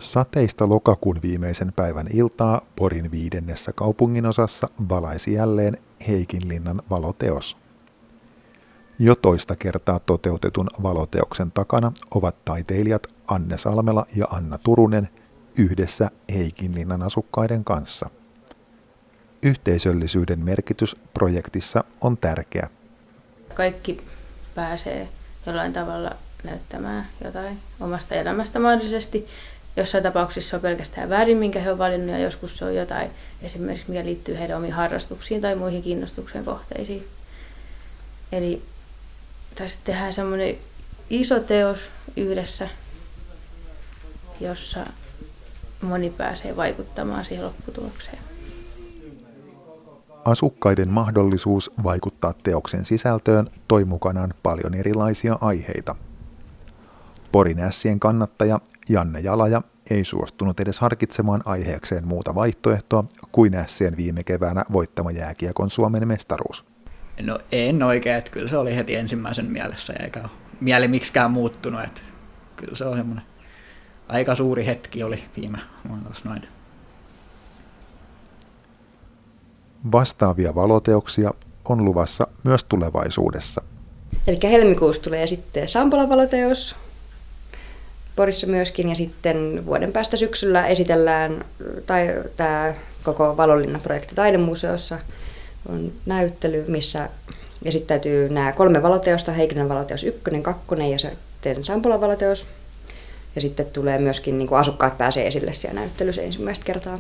Sateista lokakuun viimeisen päivän iltaa Porin 5. kaupunginosassa valaisi jälleen Heikinlinnan valoteos. Jo toista kertaa toteutetun valoteoksen takana ovat taiteilijat Anne Salmela ja Anna Turunen yhdessä Heikinlinnan asukkaiden kanssa. Yhteisöllisyyden merkitys projektissa on tärkeä. Kaikki pääsee jollain tavalla näyttämään jotain omasta elämästä mahdollisesti. Jossain tapauksissa on pelkästään väärin, minkä he ovat valinnut, ja joskus se on jotain esimerkiksi, mikä liittyy heidän omiin harrastuksiin tai muihin kiinnostuksen kohteisiin. Eli tässä tehdään semmoinen iso teos yhdessä, jossa moni pääsee vaikuttamaan siihen lopputulokseen. Asukkaiden mahdollisuus vaikuttaa teoksen sisältöön toi mukanaan paljon erilaisia aiheita. Porin ässien kannattaja Janne Jalaja ei suostunut edes harkitsemaan aiheekseen muuta vaihtoehtoa kuin ässien viime keväänä voittama jääkiekon Suomen mestaruus. No en oikein, että kyllä se oli heti ensimmäisen mielessä eikä ole mieli miksikään muuttunut. Että kyllä se on semmoinen aika suuri hetki oli viime vuonna noin. Vastaavia valoteoksia on luvassa myös tulevaisuudessa. Eli helmikuussa tulee sitten Sampolan valoteos Porissa myöskin, ja sitten vuoden päästä syksyllä esitellään tämä koko Valonlinna-projekti Taidemuseossa. On näyttely, missä esittäytyy nämä 3 valoteosta, Heikinlinnan valoteos 1, 2 ja sitten Sampolan valoteos. Ja sitten tulee myöskin, niin kuin asukkaat pääsee esille siellä näyttelyssä ensimmäistä kertaa.